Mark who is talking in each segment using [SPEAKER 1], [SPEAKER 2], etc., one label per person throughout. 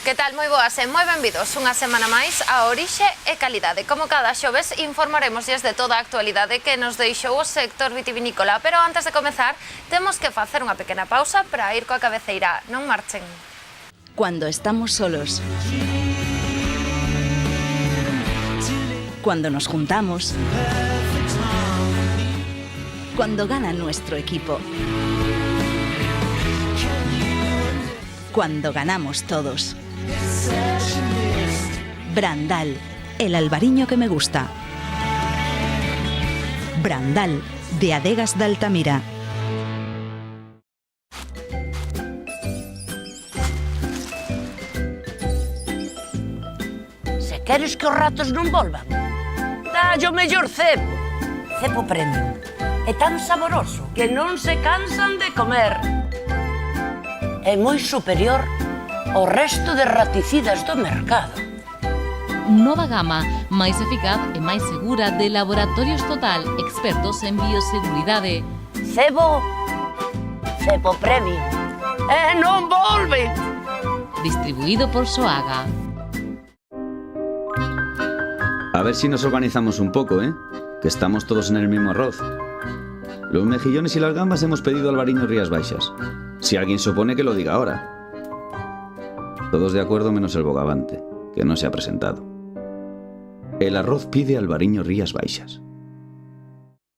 [SPEAKER 1] Que tal? Moi boas e moi benvidos unha semana máis a Orixe e Calidade. Como cada xoves informaremos desde toda a actualidade que nos deixou o sector vitivinícola, pero antes de comezar temos que facer unha pequena pausa para ir coa cabeceira. Non marchen.
[SPEAKER 2] Cuando estamos solos. Cuando nos juntamos. Cuando gana nuestro equipo. Cuando ganamos todos. Brandal, el albariño que me gusta. Brandal, de Adegas de Altamira.
[SPEAKER 3] Se queres que os ratos non volvan, dalle o mellor cebo. Cebo premium. É tan saboroso que non se cansan de comer. É moi superior ao resto de raticidas do mercado.
[SPEAKER 4] Nova gama, máis eficaz e máis segura de Laboratorios Total, expertos en bioseguridade.
[SPEAKER 3] Cebo premium. E non volve.
[SPEAKER 4] Distribuído por Soaga.
[SPEAKER 5] A ver si nos organizamos un poco, ¿eh? Que estamos todos en el mismo arroz. Los mejillones y las gambas hemos pedido albariño Rías Baixas. Si alguien se opone, que lo diga ahora. Todos de acuerdo menos el bogavante, que no se ha presentado. El arroz pide albariño Rías Baixas.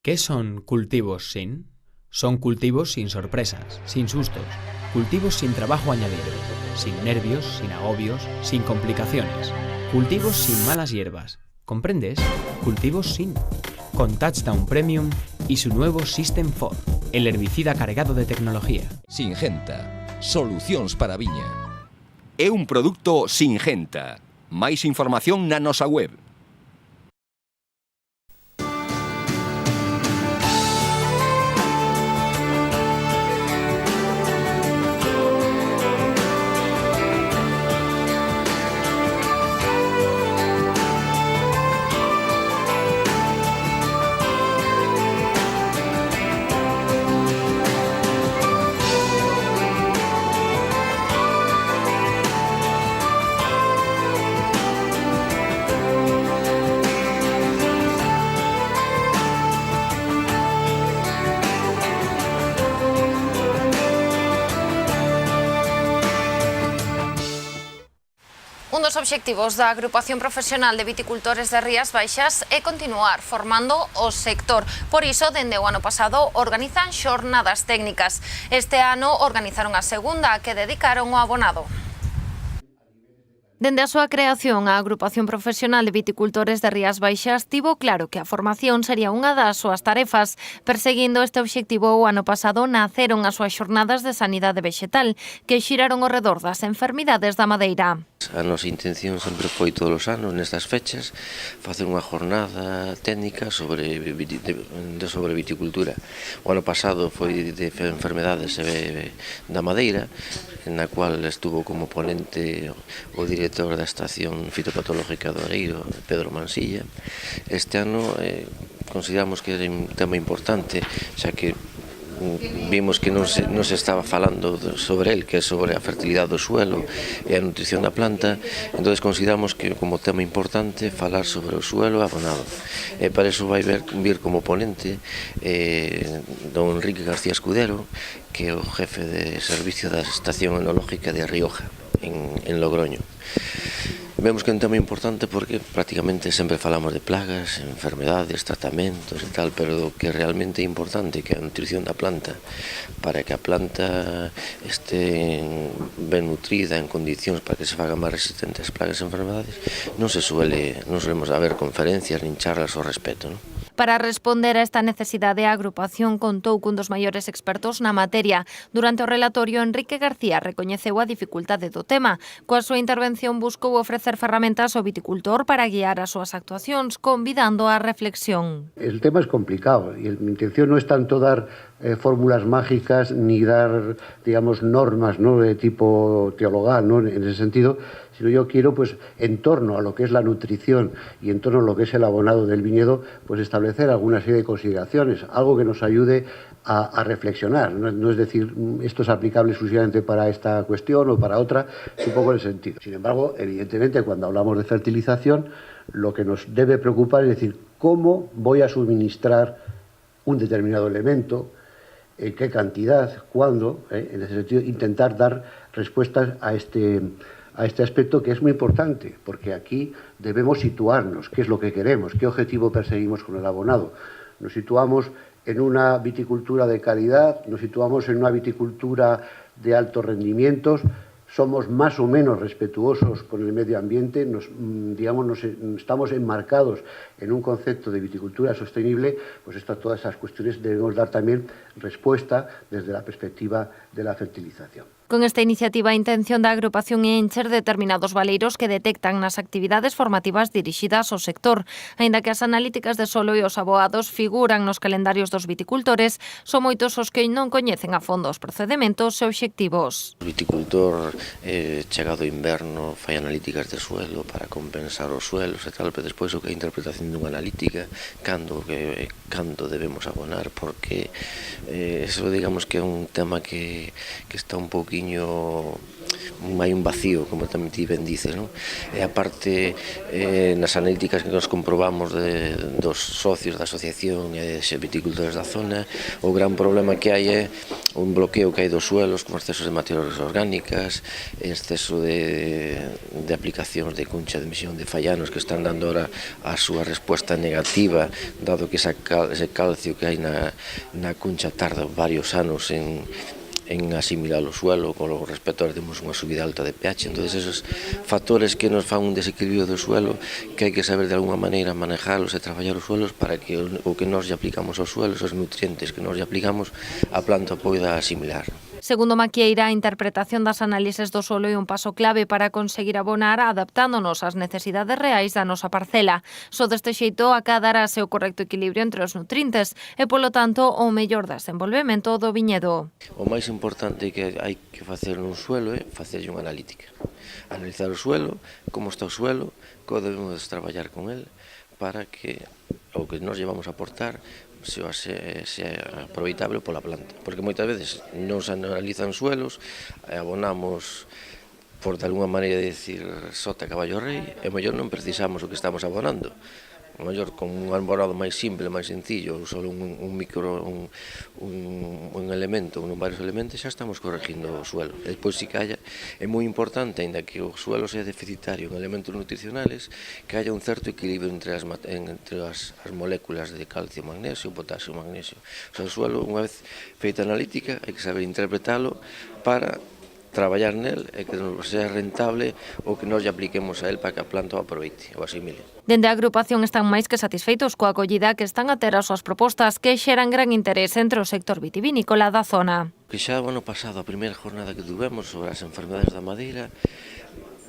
[SPEAKER 6] ¿Qué son cultivos sin? Son cultivos sin sorpresas, sin sustos, cultivos sin trabajo añadido, sin nervios, sin agobios, sin complicaciones, cultivos sin malas hierbas. ¿Comprendes? Cultivos sin. Con Touchdown Premium y su nuevo System 4, el herbicida cargado de tecnología.
[SPEAKER 7] Singenta, solucións para a viña. É un produto Singenta. Máis información na nosa web.
[SPEAKER 1] Un dos obxectivos da Agrupación Profesional de Viticultores de Rías Baixas é continuar formando o sector. Por iso, dende o ano pasado, organizan xornadas técnicas. Este ano organizaron a segunda, que dedicaron ao abonado. Dende a súa creación, a Agrupación Profesional de Viticultores de Rías Baixas tivo claro que a formación sería unha das súas tarefas. Perseguindo este obxectivo, o ano pasado naceron as súas xornadas de sanidade vexetal, que xiraron ao redor das enfermidades da madeira.
[SPEAKER 8] A nosa intención sempre foi todos os anos, nestas fechas, facer unha jornada técnica sobre viticultura. O ano pasado foi de enfermedades da madeira, na cual estuvo como ponente o director da estación fitopatológica do Areiro, Pedro Mansilla. Este ano consideramos que é un tema importante, xa que vimos que non se estaba falando sobre el, que é sobre a fertilidade do suelo e a nutrición da planta. Entón consideramos que como tema importante falar sobre o suelo abonado. E para iso vai vir como ponente don Enrique García Escudero, que é o jefe de servicio da estación enológica de Rioja, en Logroño. Vemos que é un tema importante porque prácticamente sempre falamos de plagas, enfermedades, tratamentos e tal, pero o que realmente é importante, que é a nutrición da planta, para que a planta este ben nutrida, en condicións para que se faga máis resistente ás plagas e enfermedades, non solemos haber conferencias nin charlas ao respecto, non?
[SPEAKER 1] Para responder a esta necesidade, a agrupación contou cun dos maiores expertos na materia. Durante o relatorio, Enrique García recoñeceu a dificultade do tema. Coa súa intervención buscou ofrecer ferramentas ao viticultor para guiar as súas actuacións, convidando á reflexión.
[SPEAKER 9] El tema es complicado y mi intención no es tanto dar fórmulas mágicas ni dar, digamos, normas, ¿no?, de tipo teologal, ¿no?, en ese sentido, sino yo quiero, pues, en torno a lo que es la nutrición y en torno a lo que es el abonado del viñedo, pues establecer establecer alguna serie de consideraciones, algo que nos ayude a reflexionar. No es decir, esto es aplicable exclusivamente para esta cuestión o para otra, es un poco el sentido. Sin embargo, evidentemente, cuando hablamos de fertilización, lo que nos debe preocupar es decir, ¿cómo voy a suministrar un determinado elemento? ¿En qué cantidad? ¿Cuándo? En ese sentido, intentar dar respuestas a este aspecto que es muy importante, porque aquí debemos situarnos, qué es lo que queremos, qué objetivo perseguimos con el abonado. Nos situamos en una viticultura de calidad, nos situamos en una viticultura de altos rendimientos, somos más o menos respetuosos con el medio ambiente, estamos enmarcados en un concepto de viticultura sostenible, pues todas esas cuestiones debemos dar también respuesta desde la perspectiva de la fertilización.
[SPEAKER 1] Con esta iniciativa, a intención da agrupación é encher determinados valeiros que detectan nas actividades formativas dirixidas ao sector. Aínda que as analíticas de solo e os aboados figuran nos calendarios dos viticultores, son moitos os que non coñecen a fondo os procedementos e obxectivos.
[SPEAKER 8] O viticultor, chegado o inverno, fai analíticas de suelo para compensar os suelos e tal, pero despois o que é a interpretación dunha analítica, cando debemos abonar, porque eso digamos que é un tema que está un pouquinho hai un vacío, como tamén ti ben dices, non? E aparte, nas analíticas que nos comprobamos dos socios da asociación e de viticultores da zona, o gran problema que hai é un bloqueo que hai dos suelos, con excesos de materias orgánicas, exceso de aplicacións de cuncha de emisión de fallanos que están dando ahora a súa resposta negativa, dado que ese calcio que hai na cuncha tarda varios anos en asimilar o suelo, con o respecto a temos unha subida alta de pH, entonces esos factores que nos fan un desequilibrio do suelo que hai que saber de alguna maneira manejarlos e traballar os suelos para que o que nos lle aplicamos aos suelos, os nutrientes que nos lle aplicamos, a planta poida asimilar.
[SPEAKER 1] Segundo Maquieira, a interpretación das análises do solo é un paso clave para conseguir abonar adaptándonos ás necesidades reais da nosa parcela. Só deste xeito acadarase o correcto equilibrio entre os nutrientes e, polo tanto, o mellor desenvolvemento do viñedo.
[SPEAKER 8] O máis importante que hai que facer nun suelo é facerlle unha analítica. Analizar o suelo, como está o suelo, como debemos traballar con el para que o que nos llevamos a aportar sea aproveitable pola planta, porque moitas veces non se analizan suelos, abonamos por de alguna maneira decir sota caballo rei, e mellor non precisamos o que estamos abonando. O mellor con un abonado máis simple, máis sencillo, ou só un elemento, varios elementos, xa estamos corregindo o suelo. E depois, si que haya, é moi importante, ainda que o suelo sea deficitario en elementos nutricionales, que haya un certo equilibrio entre as moléculas de calcio, magnesio, potasio, magnesio. O sea, o suelo, unha vez feita analítica, hai que saber interpretalo para traballar nel e que nos sea rentable o que nos lle apliquemos a él para que a planta o aproveite, o asimile.
[SPEAKER 1] Dende a agrupación están máis que satisfeitos coa acollida que están a ter as súas propostas que xeran gran interese entre o sector vitivinícola da zona.
[SPEAKER 8] Que xa o ano pasado, a primeira jornada que tuvemos sobre as enfermedades da madeira,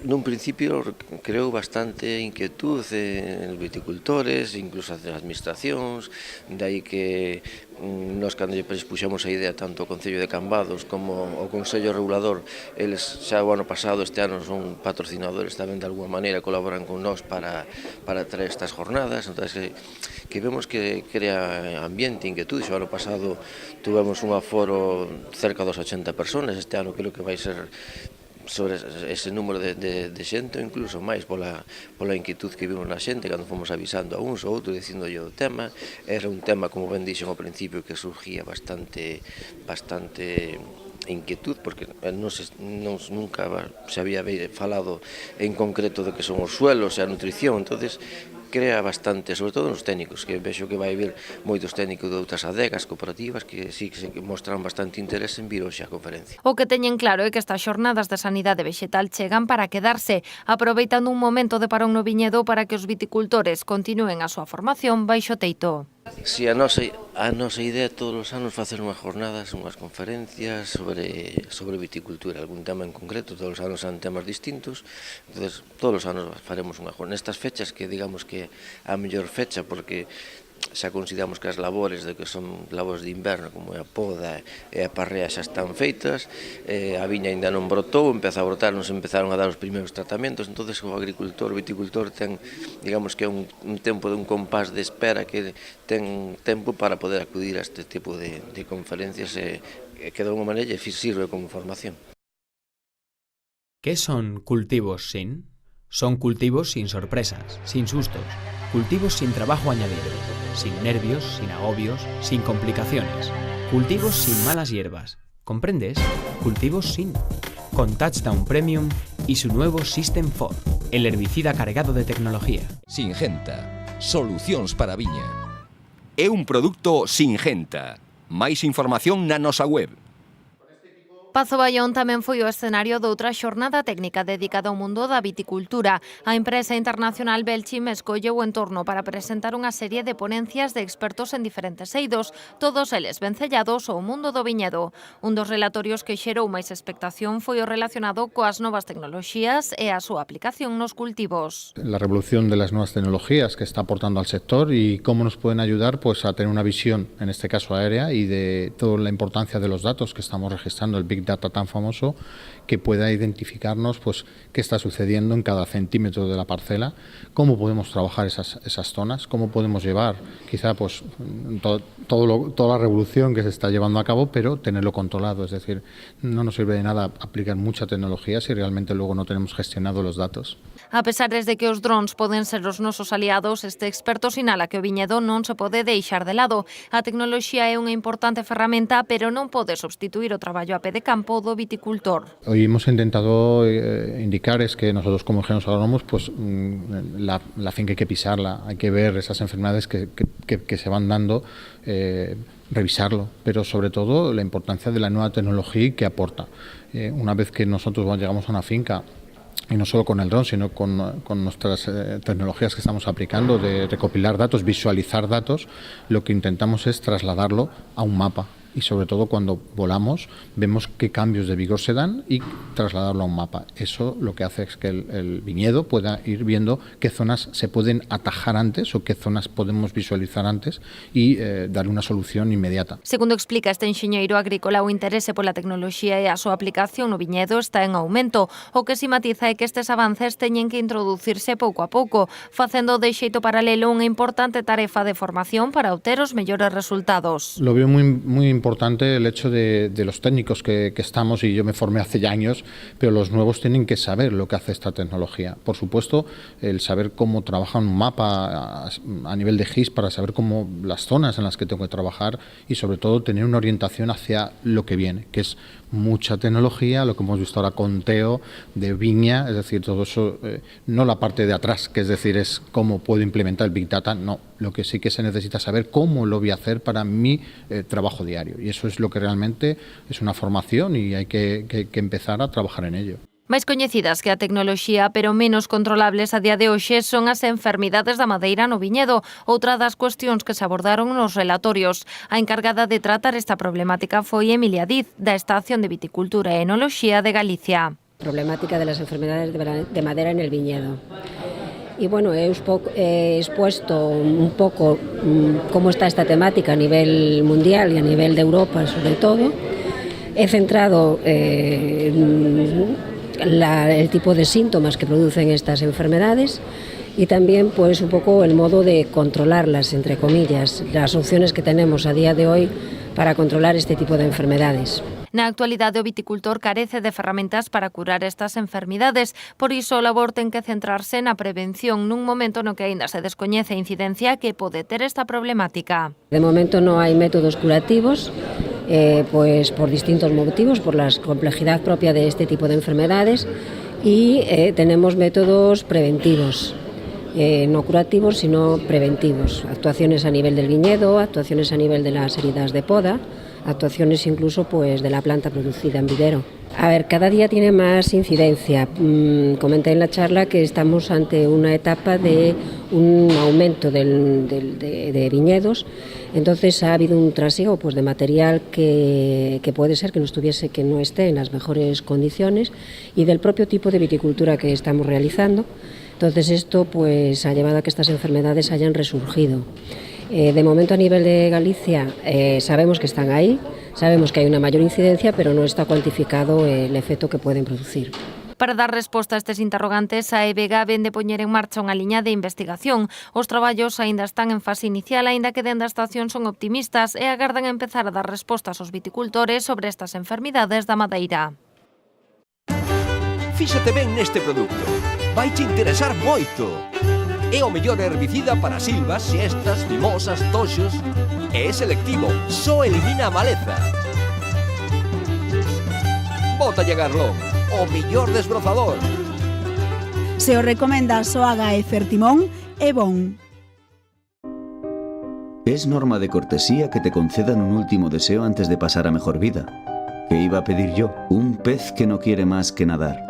[SPEAKER 8] nun principio creou bastante inquietud en viticultores, incluso as administracións, de aí que nós cando lle expuxemos a idea tanto ao Concello de Cambados como ao Consello Regulador, eles xa o ano pasado, este ano son patrocinadores tamén de alguma maneira, colaboran con nós para traer estas jornadas, entonces que vemos que crea ambiente, inquietud. O ano pasado tuvemos un aforo cerca dos 80 personas, este ano creo que vai ser sobre ese número de xente, ou incluso máis pola inquietud que vimos na xente cando fomos avisando a uns ou outros dicíndolle o tema. Era un tema, como ben dixen ao principio, que surgía bastante inquietud, porque nunca se había falado en concreto do que son os suelos e a nutrición, entonces crea bastante, sobre todo nos técnicos, que vexo que vai vir moitos técnicos de outras adegas cooperativas que sí que mostran bastante interés en vir hoxe á conferencia.
[SPEAKER 1] O que teñen claro é que estas xornadas de sanidade vexetal chegan para quedarse, aproveitando un momento de parón no viñedo para que os viticultores continúen a súa formación baixo teito.
[SPEAKER 8] Si a nosa idea todos os anos facer unhas jornadas, unhas conferencias sobre viticultura, algún tema en concreto, todos os anos son temas distintos, entonces todos os anos faremos unha jornada. Nestas fechas que digamos que a mellor fecha, porque xa consideramos que as labores de que son labores de inverno, como é a poda e a parrea, xa están feitas, a viña ainda non brotou, empeza a brotar, nos empezaron a dar os primeiros tratamentos, entonces o agricultor, o viticultor ten, digamos que é un tempo de un compás de espera que ten tempo para poder acudir a este tipo de conferencias e que de alguma maneira sirve como formación.
[SPEAKER 6] ¿Qué son cultivos sin? Son cultivos sin sorpresas, sin sustos, cultivos sin trabajo añadido, sin nervios, sin agobios, sin complicaciones, cultivos sin malas hierbas. ¿Comprendes? Cultivos sin. Con Touchdown Premium y su nuevo System 4, el herbicida cargado de tecnología.
[SPEAKER 7] Singenta, solucións para a viña. É un produto Singenta. Máis información na nosa web.
[SPEAKER 1] Pazo Baión tamén foi o escenario doutra xornada técnica dedicada ao mundo da viticultura. A empresa internacional Belchim escolleu o entorno para presentar unha serie de ponencias de expertos en diferentes eidos, todos eles vencellados ao mundo do viñedo. Un dos relatorios que xerou máis expectación foi o relacionado coas novas tecnoloxías e a súa aplicación nos cultivos.
[SPEAKER 10] La revolución de las nuevas tecnologías que está aportando al sector y cómo nos pueden ayudar pues a tener una visión, en este caso aérea, y de toda la importancia de los datos que estamos registrando, el Big Data tan famoso, que pueda identificarnos pues qué está sucediendo en cada centímetro de la parcela, cómo podemos trabajar esas zonas, cómo podemos llevar quizá pues toda la revolución que se está llevando a cabo, pero tenerlo controlado. Es decir, no nos sirve de nada aplicar mucha tecnología si realmente luego no tenemos gestionado los datos.
[SPEAKER 1] A pesar de que os drons poden ser os nosos aliados, este experto sinala que o viñedo non se pode deixar de lado. A tecnoloxía é unha importante ferramenta, pero non pode substituir o traballo a pé de campo do viticultor.
[SPEAKER 10] Hoy hemos intentado indicar es que nosotros como ingenieros agrónomos pues la finca hay que pisarla, hay que ver esas enfermedades que se van dando, revisarlo, pero sobre todo la importancia de la nueva tecnología que aporta. Una vez que nosotros llegamos a una finca, y no solo con el dron, sino con nuestras tecnologías que estamos aplicando de recopilar datos, visualizar datos, lo que intentamos es trasladarlo a un mapa. Y sobre todo cuando volamos vemos qué cambios de vigor se dan y trasladarlo a un mapa. Eso lo que hace es que el viñedo pueda ir viendo qué zonas se pueden atajar antes o qué zonas podemos visualizar antes y dar una solución inmediata.
[SPEAKER 1] Segundo explica este enxeñeiro agrícola, o interese pola tecnoloxía e a súa aplicación no viñedo está en aumento. O que si matiza é que estes avances teñen que introducirse pouco a pouco, facendo de xeito paralelo unha importante tarefa de formación para obter os mellores resultados.
[SPEAKER 10] Lo veo muy importante el hecho de los técnicos que estamos, y yo me formé hace ya años, pero los nuevos tienen que saber lo que hace esta tecnología. Por supuesto, el saber cómo trabaja un mapa a nivel de GIS para saber cómo las zonas en las que tengo que trabajar y sobre todo tener una orientación hacia lo que viene, que es mucha tecnología, lo que hemos visto ahora, conteo de viña, es decir, todo eso, no la parte de atrás, que es decir, es cómo puedo implementar el Big Data, no, lo que sí que se necesita saber cómo lo voy a hacer para mi trabajo diario, y eso es lo que realmente es una formación y hay que empezar a trabajar en ello.
[SPEAKER 1] Máis coñecidas que a tecnoloxía, pero menos controlables a día de hoxe, son as enfermidades da madeira no viñedo, outra das cuestións que se abordaron nos relatorios. A encargada de tratar esta problemática foi Emilia Diz, da Estación de Viticultura e Enoloxía de Galicia.
[SPEAKER 11] Problemática de las enfermedades de madera en el viñedo. Y bueno, he expuesto un poco cómo está esta temática a nivel mundial y a nivel de Europa sobre todo. He centrado el tipo de síntomas que producen estas enfermedades y también pues un poco el modo de controlarlas, entre comillas, las opciones que tenemos a día de hoy para controlar este tipo de enfermedades.
[SPEAKER 1] Na actualidade, o viticultor carece de ferramentas para curar estas enfermidades, por iso o labor ten que centrarse na prevención nun momento no que aínda se descoñece a incidencia que pode ter esta problemática.
[SPEAKER 11] De momento non hai métodos curativos, pues por distintos motivos, por la complejidad propia de este tipo de enfermedades, y tenemos métodos preventivos. No curativos, sino preventivos. Actuaciones a nivel del viñedo, actuaciones a nivel de las heridas de poda, actuaciones incluso pues de la planta producida en vivero. A ver, cada día tiene más incidencia. Comenté en la charla que estamos ante una etapa de un aumento de viñedos. Entonces ha habido un trasiego pues, de material que puede ser que no esté en las mejores condiciones y del propio tipo de viticultura que estamos realizando. Entonces esto pues ha llevado a que estas enfermedades hayan resurgido. De momento a nivel de Galicia sabemos que están ahí, sabemos que hay una mayor incidencia, pero no está cuantificado el efecto que pueden producir.
[SPEAKER 1] Para dar resposta a estes interrogantes, a EBEGA vén de poñer en marcha unha liña de investigación. Os traballos aínda están en fase inicial, aínda que dende a estación son optimistas e agardan a empezar a dar respostas aos viticultores sobre estas enfermidades da madeira.
[SPEAKER 7] Fíxate ben neste produto. Vai te interesar moito. É o mellor herbicida para silvas, siestas, mimosas, toxos. E é selectivo, só elimina a maleza. Bótalle Garlón, o mellor desbrozador.
[SPEAKER 12] Se o recomenda Soaga e Fertimón, é bon.
[SPEAKER 5] Es norma de cortesía que te concedan un último deseo antes de pasar a mejor vida. ¿Qué iba a pedir yo? Un pez que no quiere más que nadar.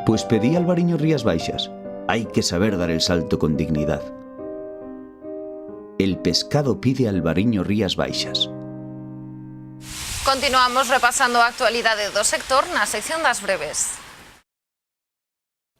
[SPEAKER 5] Pues pedí Albariño Rías Baixas. Hay que saber dar el salto con dignidad. El pescado pide Albariño Rías Baixas.
[SPEAKER 1] Continuamos repasando a actualidade do sector na sección das breves.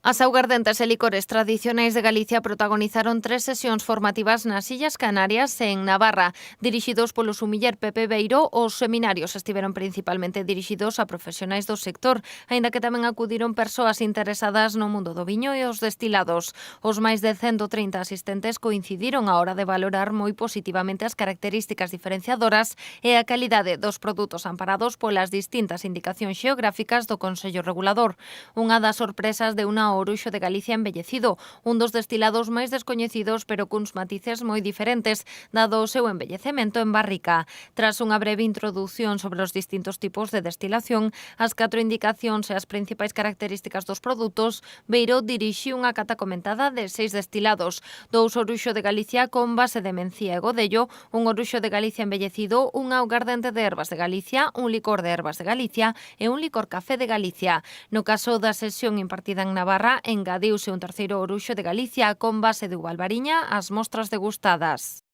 [SPEAKER 1] As augardentes e licores tradicionais de Galicia protagonizaron 3 sesións formativas nas Illas Canarias e en Navarra. Dirixidos polo sumiller Pepe Beiro, os seminarios estiveron principalmente dirixidos a profesionais do sector, aínda que tamén acudiron persoas interesadas no mundo do viño e os destilados. Os máis de 130 asistentes coincidiron á hora de valorar moi positivamente as características diferenciadoras e a calidade dos produtos amparados polas distintas indicacións xeográficas do Consello Regulador. Unha das sorpresas de unha Oruxo de Galicia embellecido, un dos destilados máis descoñecidos pero cuns matices moi diferentes, dado o seu embellecemento en barrica. Tras unha breve introdución sobre os distintos tipos de destilación, as 4 indicacións e as principais características dos produtos, Beiro dirixiu unha cata comentada de 6 destilados, 2 Oruxo de Galicia con base de mencía e godello, un Oruxo de Galicia embellecido, un augardente de ervas de Galicia, un licor de ervas de Galicia e un licor café de Galicia. No caso da sesión impartida en Navarra, engadiuse un terceiro Oruxo de Galicia con base de uva albariña ás mostras degustadas.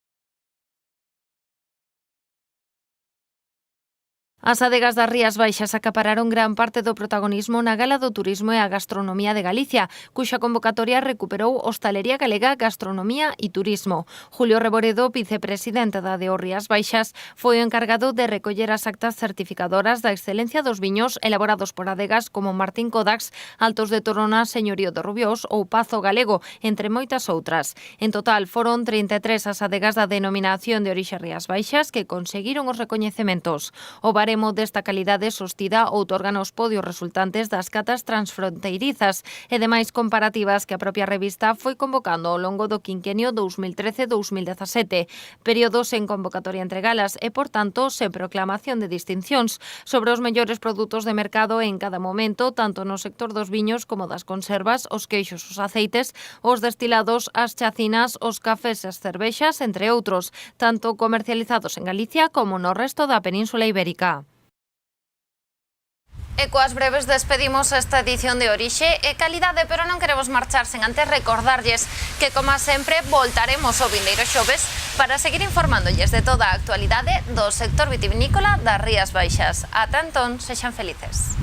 [SPEAKER 1] As adegas das Rías Baixas acapararon gran parte do protagonismo na Gala do Turismo e a Gastronomía de Galicia, cuxa convocatoria recuperou Hostalería Galega, Gastronomía e Turismo. Julio Reboredo, vicepresidente da ADO Rías Baixas, foi o encargado de recoller as actas certificadoras da excelencia dos viños elaborados por adegas como Martín Kodax, Altos de Torona, Señorío de Rubiós ou Pazo Galego, entre moitas outras. En total, foron 33 as adegas da denominación de orixe Rías Baixas que conseguiron os recoñecementos. O baremo desta calidade sostida outorgan os podios resultantes das catas transfronteirizas e demais comparativas que a propia revista foi convocando ao longo do quinquenio 2013-2017, períodos en convocatoria entre galas e, por tanto, sen proclamación de distincións sobre os mellores produtos de mercado en cada momento, tanto no sector dos viños como das conservas, os queixos, os aceites, os destilados, as chacinas, os cafés e as cervexas, entre outros, tanto comercializados en Galicia como no resto da Península Ibérica. E coas breves despedimos esta edición de Orixe e Calidade, pero non queremos marchar sen antes recordarlles que, como sempre, voltaremos o vindeiro xoves para seguir informándolles de toda a actualidade do sector vitivinícola das Rías Baixas. Ata entón, sexan felices.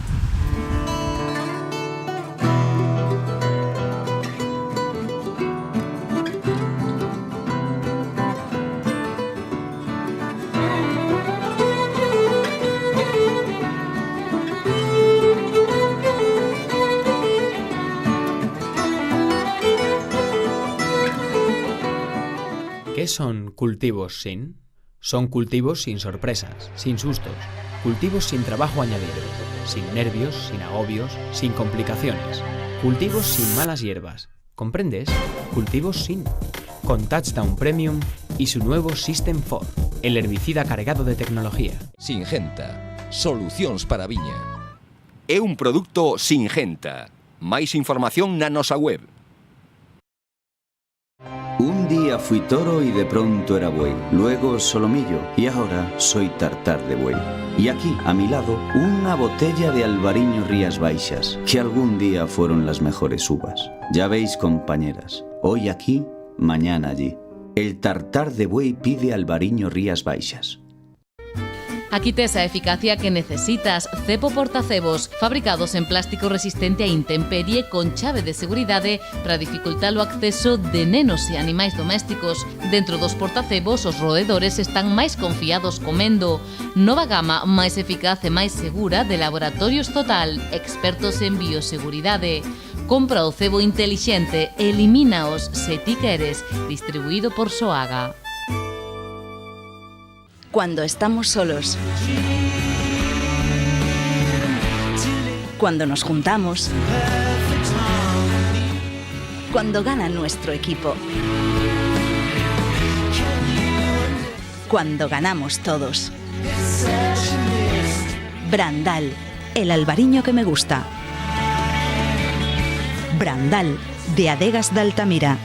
[SPEAKER 6] ¿Qué son cultivos sin? Son cultivos sin sorpresas, sin sustos, cultivos sin trabajo añadido, sin nervios, sin agobios, sin complicaciones, cultivos sin malas hierbas. ¿Comprendes? Cultivos sin. Con Touchdown Premium y su nuevo System 4, el herbicida cargado de tecnología.
[SPEAKER 7] Singenta, solucións para a viña. É un produto Singenta. Máis información na nosa web.
[SPEAKER 5] Un día fui toro y de pronto era buey, luego solomillo y ahora soy tartar de buey. Y aquí, a mi lado, una botella de Albariño Rías Baixas, que algún día fueron las mejores uvas. Ya veis, compañeras, hoy aquí, mañana allí. El tartar de buey pide Albariño Rías Baixas.
[SPEAKER 4] Aquí tes a eficacia que necesitas. Cepo portacebos, fabricados en plástico resistente a intemperie con chave de seguridade para dificultar o acceso de nenos e animais domésticos. Dentro dos portacebos, os roedores están máis confiados comendo. Nova gama máis eficaz e máis segura de Laboratorios Total, expertos en bioseguridade. Compra o cebo intelixente, elimínaos se ti queres. Distribuído por Soaga.
[SPEAKER 2] Cuando estamos solos. Cuando nos juntamos. Cuando gana nuestro equipo. Cuando ganamos todos. Brandal, el albariño que me gusta. Brandal, de Adegas de Altamira.